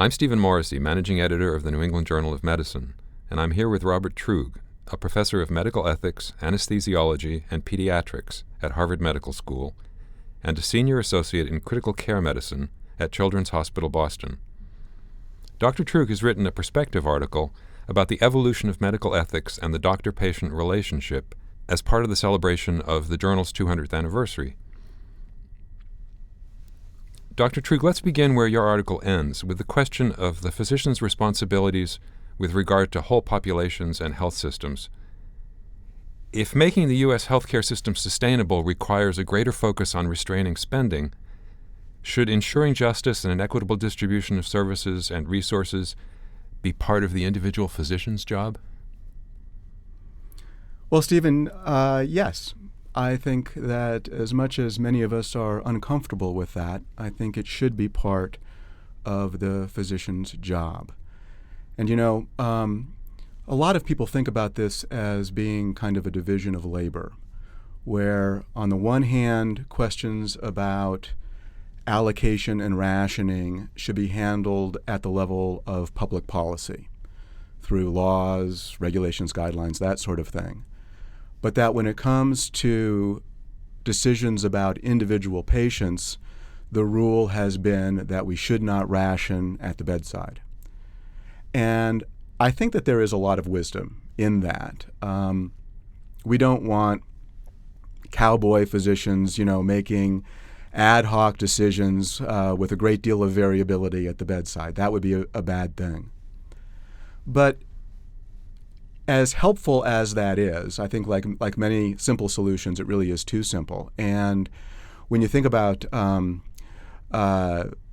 I'm Stephen Morrissey, managing editor of the New England Journal of Medicine, and I'm here with Robert Truog, a professor of medical ethics, anesthesiology, and pediatrics at Harvard Medical School, and a senior associate in critical care medicine at Children's Hospital Boston. Dr. Truog has written a perspective article about the evolution of medical ethics and the doctor-patient relationship as part of the celebration of the journal's 200th anniversary. Dr. Truog, let's begin where your article ends, with the question of the physician's responsibilities with regard to whole populations and health systems. If making the U.S. healthcare system sustainable requires a greater focus on restraining spending, should ensuring justice and an equitable distribution of services and resources be part of the individual physician's job? Well, Stephen, yes. I think that as much as many of us are uncomfortable with that, I think it should be part of the physician's job. And a lot of people think about this as being kind of a division of labor, where on the one hand, questions about allocation and rationing should be handled at the level of public policy through laws, regulations, guidelines, that sort of thing. But that when it comes to decisions about individual patients, the rule has been that we should not ration at the bedside. And I think that there is a lot of wisdom in that. We don't want cowboy physicians, making ad hoc decisions with a great deal of variability at the bedside. That would be a bad thing. But as helpful as that is, I think like many simple solutions, it really is too simple. And when you think about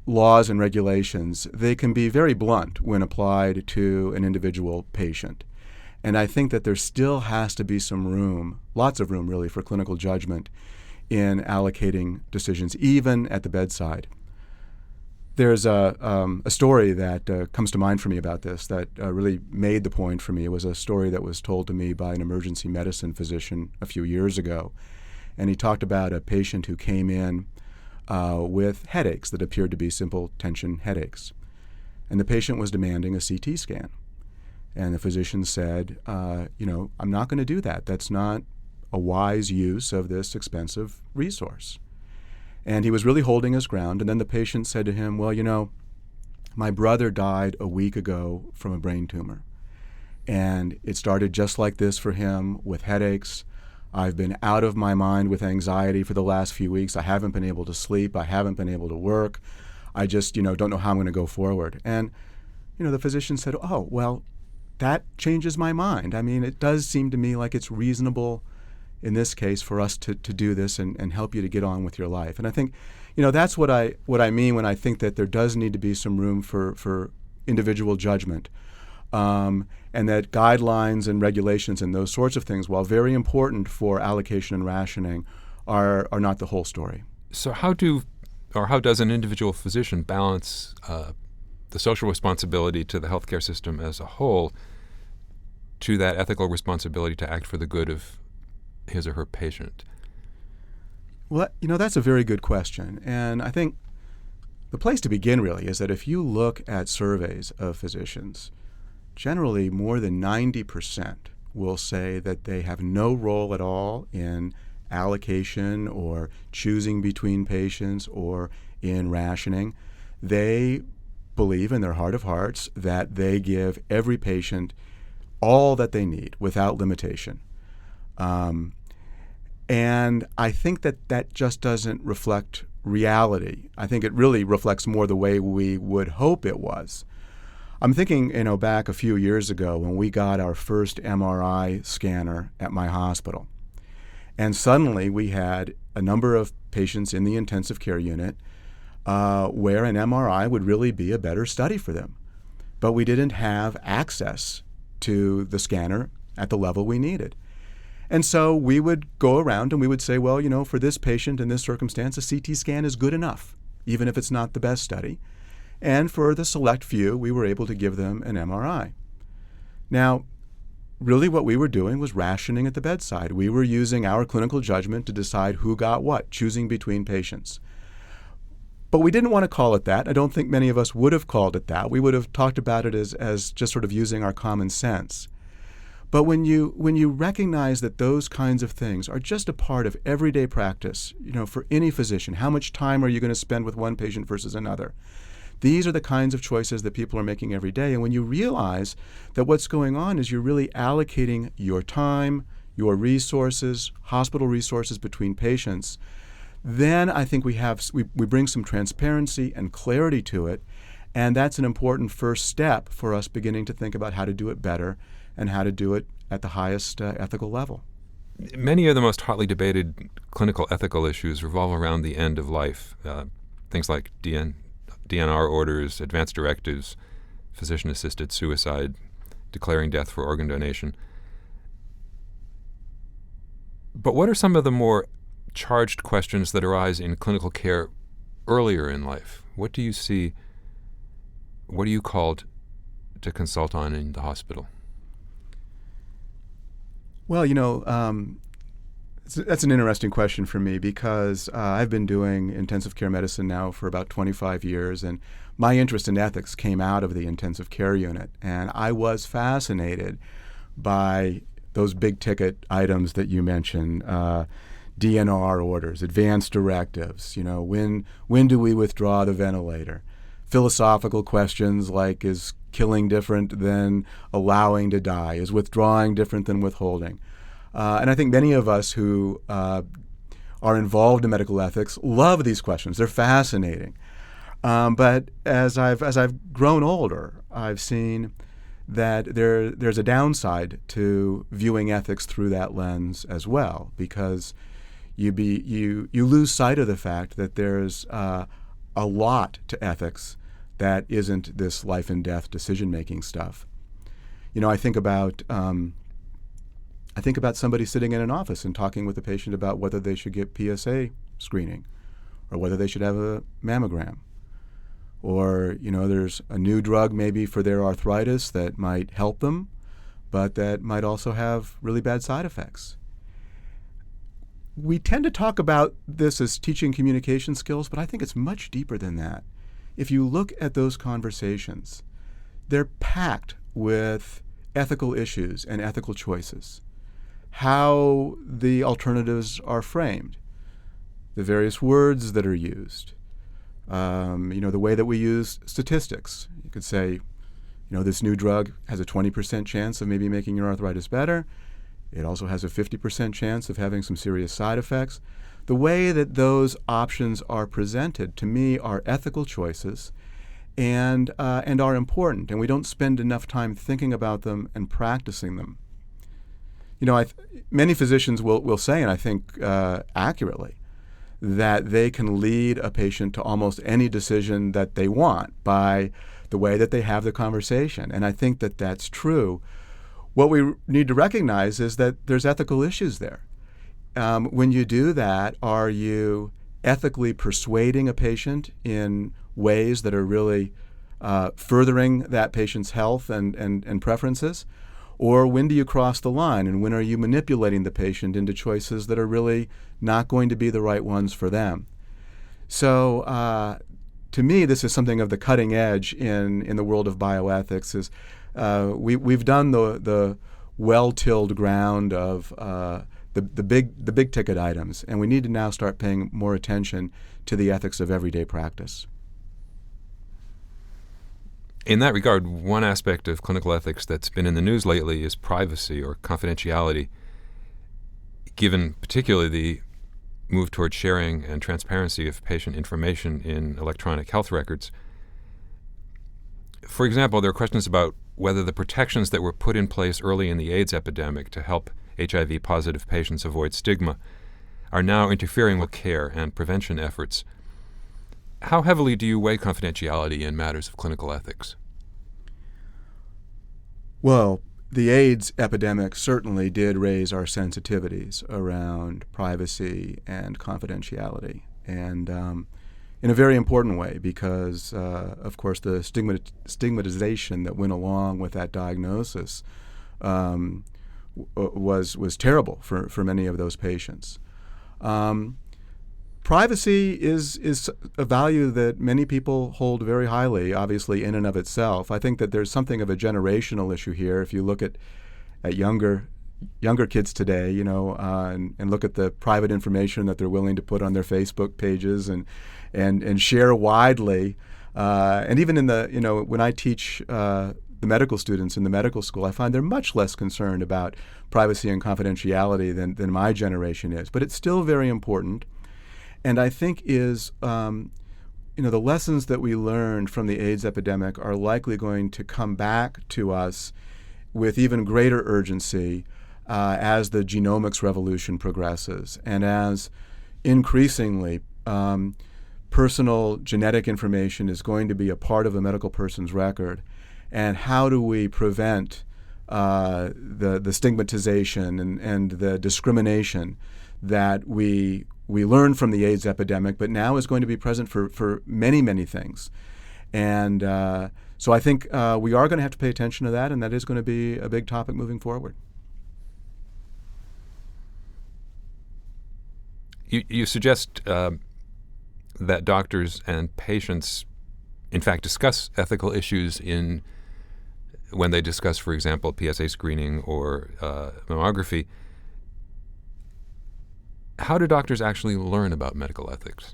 laws and regulations, they can be very blunt when applied to an individual patient. And I think that there still has to be some room, lots of room really, for clinical judgment in allocating decisions, even at the bedside. There's a story that comes to mind for me about this that really made the point for me. It was a story that was told to me by an emergency medicine physician a few years ago. And he talked about a patient who came in with headaches that appeared to be simple tension headaches. And the patient was demanding a CT scan. And the physician said, I'm not going to do that. That's not a wise use of this expensive resource. And he was really holding his ground. And then the patient said to him, well, my brother died a week ago from a brain tumor. And it started just like this for him, with headaches. I've been out of my mind with anxiety for the last few weeks. I haven't been able to sleep. I haven't been able to work. I just, don't know how I'm going to go forward. And, the physician said, oh, well, that changes my mind. I mean, it does seem to me like it's reasonable in this case for us to do this and help you to get on with your life. And I think, that's what I mean when I think that there does need to be some room for individual judgment. And that guidelines and regulations and those sorts of things, while very important for allocation and rationing, are not the whole story. So how does an individual physician balance the social responsibility to the healthcare system as a whole to that ethical responsibility to act for the good of his or her patient? Well, that's a very good question. And I think the place to begin really is that if you look at surveys of physicians, generally more than 90% will say that they have no role at all in allocation or choosing between patients or in rationing. They believe in their heart of hearts that they give every patient all that they need without limitation. And I think that just doesn't reflect reality. I think it really reflects more the way we would hope it was. I'm thinking, back a few years ago when we got our first MRI scanner at my hospital. And suddenly we had a number of patients in the intensive care unit where an MRI would really be a better study for them. But we didn't have access to the scanner at the level we needed. And so we would go around and we would say, well, for this patient in this circumstance, a CT scan is good enough, even if it's not the best study. And for the select few, we were able to give them an MRI. Now, really what we were doing was rationing at the bedside. We were using our clinical judgment to decide who got what, choosing between patients. But we didn't want to call it that. I don't think many of us would have called it that. We would have talked about it as just sort of using our common sense. But when you recognize that those kinds of things are just a part of everyday practice, for any physician, how much time are you going to spend with one patient versus another? These are the kinds of choices that people are making every day. And when you realize that what's going on is you're really allocating your time, your resources, hospital resources between patients, then I think we bring some transparency and clarity to it. And that's an important first step for us beginning to think about how to do it better and how to do it at the highest ethical level. Many of the most hotly debated clinical ethical issues revolve around the end of life. Things like DNR orders, advance directives, physician-assisted suicide, declaring death for organ donation. But what are some of the more charged questions that arise in clinical care earlier in life? What do you see, what are you called to consult on in the hospital? Well, that's an interesting question for me because I've been doing intensive care medicine now for about 25 years, and my interest in ethics came out of the intensive care unit. And I was fascinated by those big ticket items that you mentioned, DNR orders, advance directives, when do we withdraw the ventilator? Philosophical questions like, is killing different than allowing to die? Is withdrawing different than withholding? And I think many of us who are involved in medical ethics love these questions. They're fascinating. But as I've grown older, I've seen that there's a downside to viewing ethics through that lens as well, because you lose sight of the fact that there's a lot to ethics that isn't this life and death decision-making stuff. I think about somebody sitting in an office and talking with a patient about whether they should get PSA screening or whether they should have a mammogram. Or, there's a new drug maybe for their arthritis that might help them, but that might also have really bad side effects. We tend to talk about this as teaching communication skills, but I think it's much deeper than that. If you look at those conversations, they're packed with ethical issues and ethical choices. How the alternatives are framed, the various words that are used, the way that we use statistics. You could say, this new drug has a 20% chance of maybe making your arthritis better. It also has a 50% chance of having some serious side effects. The way that those options are presented, to me, are ethical choices and are important, and we don't spend enough time thinking about them and practicing them. Many physicians will say, and I think accurately, that they can lead a patient to almost any decision that they want by the way that they have the conversation. And I think that that's true. What we need to recognize is that there's ethical issues there. When you do that, are you ethically persuading a patient in ways that are really furthering that patient's health and preferences? Or when do you cross the line, and when are you manipulating the patient into choices that are really not going to be the right ones for them? So to me, this is something of the cutting edge in the world of bioethics. Is we've done the well-tilled ground of the big ticket items, and we need to now start paying more attention to the ethics of everyday practice. In that regard, one aspect of clinical ethics that's been in the news lately is privacy or confidentiality, given particularly the move toward sharing and transparency of patient information in electronic health records. For example, there are questions about whether the protections that were put in place early in the AIDS epidemic to help HIV-positive patients avoid stigma are now interfering with care and prevention efforts. How heavily do you weigh confidentiality in matters of clinical ethics? Well, the AIDS epidemic certainly did raise our sensitivities around privacy and confidentiality, and in a very important way because, of course, the stigmatization that went along with that diagnosis was terrible for many of those patients. privacy is a value that many people hold very highly, obviously, in and of itself. I think that there's something of a generational issue here. If you look at younger kids today, and look at the private information that they're willing to put on their Facebook pages and share widely, and even in when I teach the medical students in the medical school, I find they're much less concerned about privacy and confidentiality than my generation is. But it's still very important, and I think is the lessons that we learned from the AIDS epidemic are likely going to come back to us with even greater urgency as the genomics revolution progresses and as increasingly personal genetic information is going to be a part of a medical person's record. And how do we prevent the stigmatization and the discrimination that we learned from the AIDS epidemic, but now is going to be present for many, many things. And so I think we are going to have to pay attention to that, and that is going to be a big topic moving forward. You suggest that doctors and patients, in fact, discuss ethical issues when they discuss, for example, PSA screening or mammography. How do doctors actually learn about medical ethics?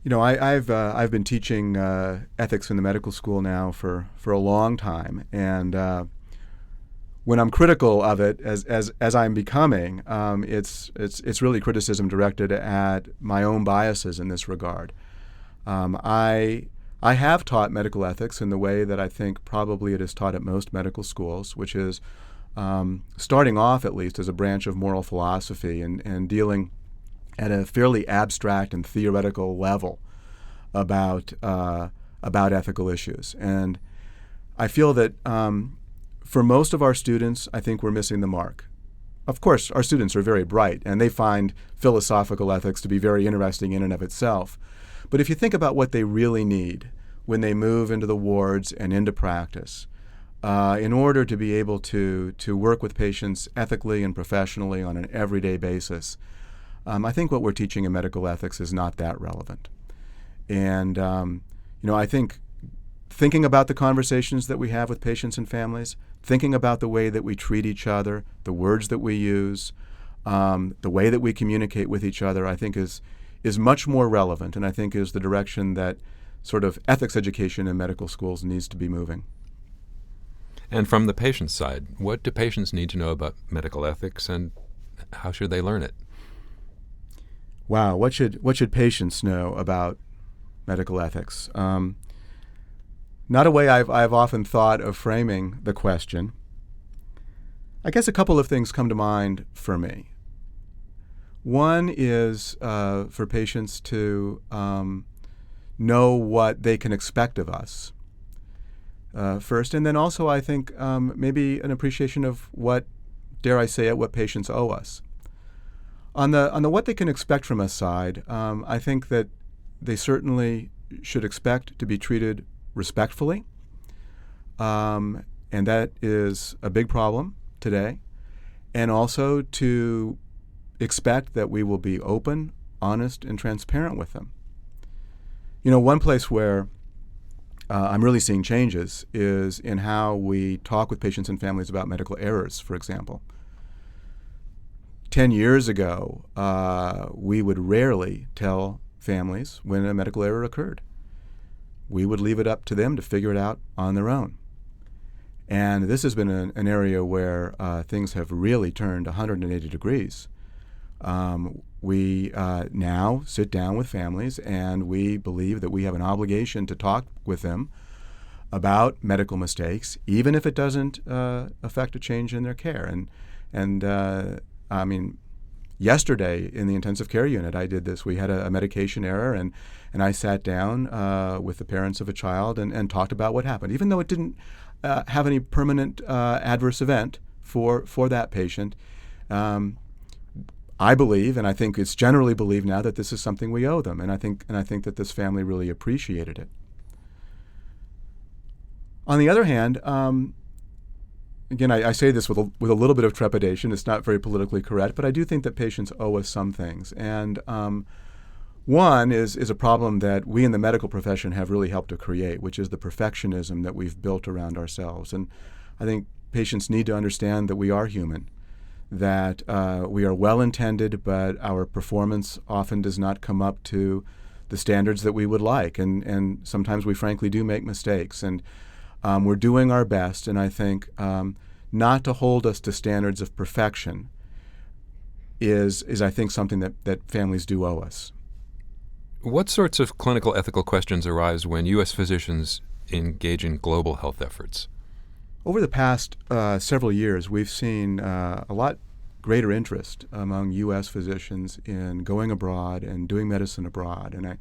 I've been teaching ethics in the medical school now for a long time, and when I'm critical of it, as I'm becoming, it's really criticism directed at my own biases in this regard. I have taught medical ethics in the way that I think probably it is taught at most medical schools, which is starting off at least as a branch of moral philosophy and dealing at a fairly abstract and theoretical level about ethical issues. And I feel that for most of our students, I think we're missing the mark. Of course, our students are very bright, and they find philosophical ethics to be very interesting in and of itself. But if you think about what they really need when they move into the wards and into practice, in order to be able to work with patients ethically and professionally on an everyday basis, I think what we're teaching in medical ethics is not that relevant. And I think thinking about the conversations that we have with patients and families, thinking about the way that we treat each other, the words that we use, the way that we communicate with each other, I think is much more relevant, and I think is the direction that sort of ethics education in medical schools needs to be moving. And from the patient's side, what do patients need to know about medical ethics, and how should they learn it? Wow, what should patients know about medical ethics? Not a way I've often thought of framing the question. I guess a couple of things come to mind for me. One is for patients to know what they can expect of us first, and then also I think maybe an appreciation of what, dare I say it, what patients owe us. On the what they can expect from us side, I think that they certainly should expect to be treated respectfully, and that is a big problem today, and also to expect that we will be open, honest, and transparent with them. One place where I'm really seeing changes is in how we talk with patients and families about medical errors, for example. 10 years ago, we would rarely tell families when a medical error occurred. We would leave it up to them to figure it out on their own. And this has been an area where things have really turned 180 degrees. We now sit down with families, and we believe that we have an obligation to talk with them about medical mistakes, even if it doesn't affect a change in their care. And yesterday in the intensive care unit, I did this. We had a medication error, and I sat down with the parents of a child and talked about what happened, even though it didn't have any permanent adverse event for that patient. I believe, and I think it's generally believed now, that this is something we owe them, and I think that this family really appreciated it. On the other hand, again, I say this with a little bit of trepidation. It's not very politically correct, but I do think that patients owe us some things. And one is a problem that we in the medical profession have really helped to create, which is the perfectionism that we've built around ourselves. And I think patients need to understand that we are human, that we are well-intended, but our performance often does not come up to the standards that we would like. And sometimes we frankly do make mistakes. And we're doing our best. And I think not to hold us to standards of perfection is I think, something that families do owe us. What sorts of clinical ethical questions arise when U.S. physicians engage in global health efforts? Over the past several years, we've seen a lot greater interest among U.S. physicians in going abroad and doing medicine abroad. And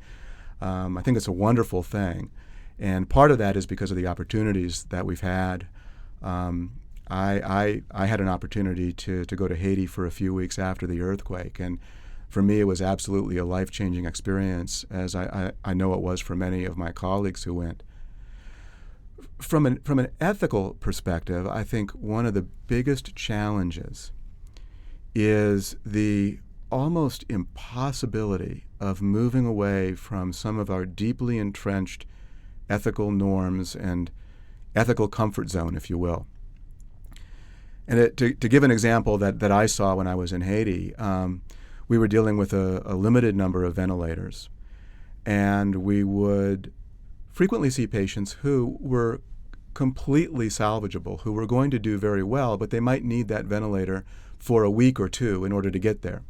I think it's a wonderful thing. And part of that is because of the opportunities that we've had. I had an opportunity to go to Haiti for a few weeks after the earthquake. And for me, it was absolutely a life-changing experience, as I know it was for many of my colleagues who went. From an ethical perspective, I think one of the biggest challenges is the almost impossibility of moving away from some of our deeply entrenched ethical norms and ethical comfort zone, if you will. And to give an example that I saw when I was in Haiti, we were dealing with a limited number of ventilators, and we would frequently see patients who were completely salvageable, who were going to do very well, but they might need that ventilator for a week or two in order to get there.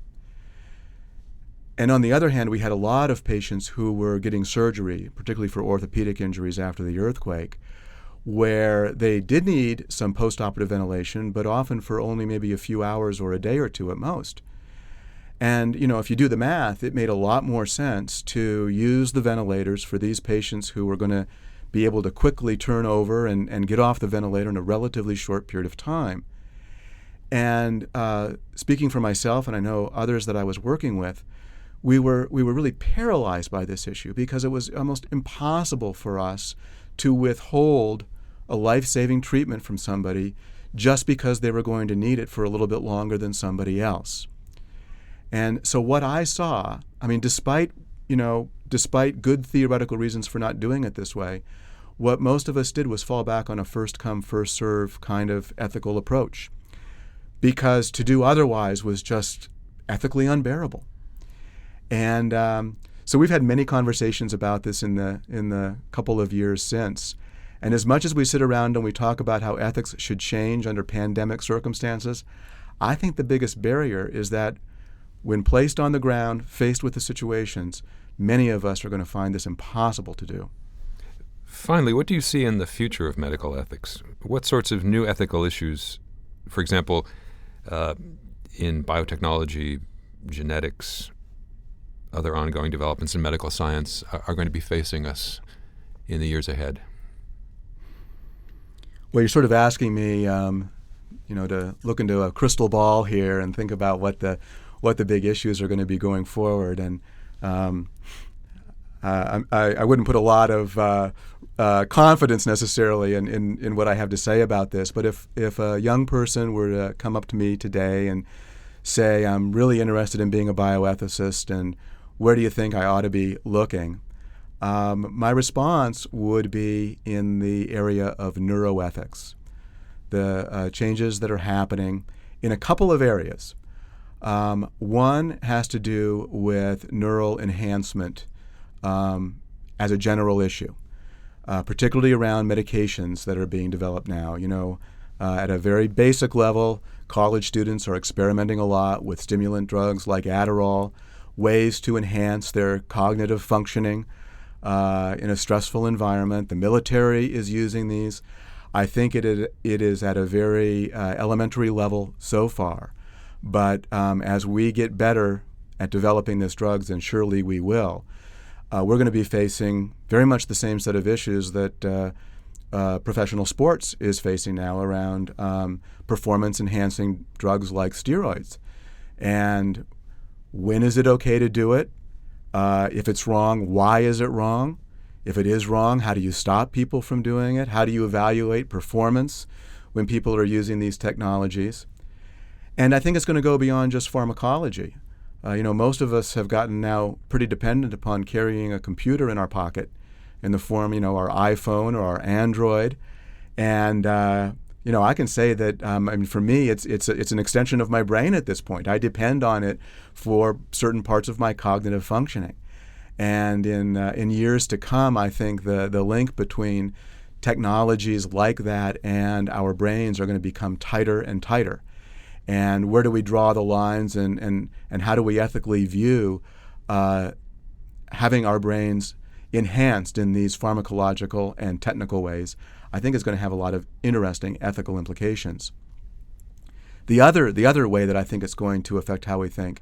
And on the other hand, we had a lot of patients who were getting surgery, particularly for orthopedic injuries after the earthquake, where they did need some postoperative ventilation, but often for only maybe a few hours or a day or two at most. And, if you do the math, it made a lot more sense to use the ventilators for these patients who were going to be able to quickly turn over and get off the ventilator in a relatively short period of time. And speaking for myself, and I know others that I was working with, we were really paralyzed by this issue because it was almost impossible for us to withhold a life-saving treatment from somebody just because they were going to need it for a little bit longer than somebody else. And so what I saw, despite good theoretical reasons for not doing it this way, what most of us did was fall back on a first-come, first-serve kind of ethical approach, because to do otherwise was just ethically unbearable. And so we've had many conversations about this in the couple of years since. And as much as we sit around and we talk about how ethics should change under pandemic circumstances, I think the biggest barrier is that when placed on the ground, faced with the situations, many of us are going to find this impossible to do. Finally, what do you see in the future of medical ethics? What sorts of new ethical issues, for example, in biotechnology, genetics, other ongoing developments in medical science, are going to be facing us in the years ahead? Well, you're sort of asking me, to look into a crystal ball here and think about what the big issues are going to be going forward. And I wouldn't put a lot of confidence necessarily in what I have to say about this. But if a young person were to come up to me today and say, I'm really interested in being a bioethicist, and where do you think I ought to be looking? My response would be in the area of neuroethics, the changes that are happening in a couple of areas. One has to do with neural enhancement as a general issue, particularly around medications that are being developed now. At a very basic level, college students are experimenting a lot with stimulant drugs like Adderall, ways to enhance their cognitive functioning in a stressful environment. The military is using these. I think it is at a very elementary level so far. But as we get better at developing these drugs, and surely we will, we're going to be facing very much the same set of issues that professional sports is facing now around performance-enhancing drugs like steroids. And when is it okay to do it? If it's wrong, why is it wrong? If it is wrong, how do you stop people from doing it? How do you evaluate performance when people are using these technologies. And I think it's going to go beyond just pharmacology. Most of us have gotten now pretty dependent upon carrying a computer in our pocket in the form, our iPhone or our Android. And, I can say that, for me, it's an extension of my brain at this point. I depend on it for certain parts of my cognitive functioning. And in years to come, I think the link between technologies like that and our brains are going to become tighter and tighter. And where do we draw the lines, and how do we ethically view having our brains enhanced in these pharmacological and technical ways? I think is going to have a lot of interesting ethical implications. The other way that I think it's going to affect how we think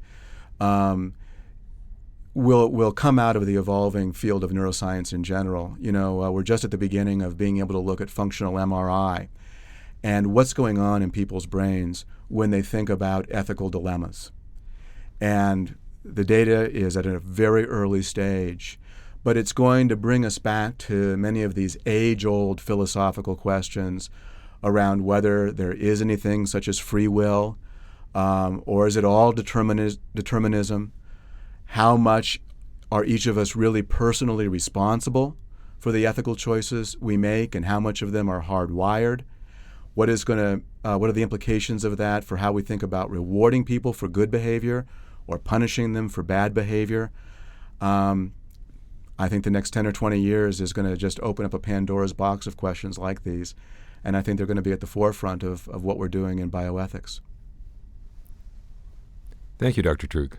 will come out of the evolving field of neuroscience in general. We're just at the beginning of being able to look at functional MRI and what's going on in people's brains when they think about ethical dilemmas. And the data is at a very early stage, but it's going to bring us back to many of these age-old philosophical questions around whether there is anything such as free will, or is it all determinism? How much are each of us really personally responsible for the ethical choices we make, and how much of them are hardwired? What are the implications of that for how we think about rewarding people for good behavior or punishing them for bad behavior? I think the next 10 or 20 years is going to just open up a Pandora's box of questions like these, and I think they're going to be at the forefront of what we're doing in bioethics. Thank you, Dr. Trug.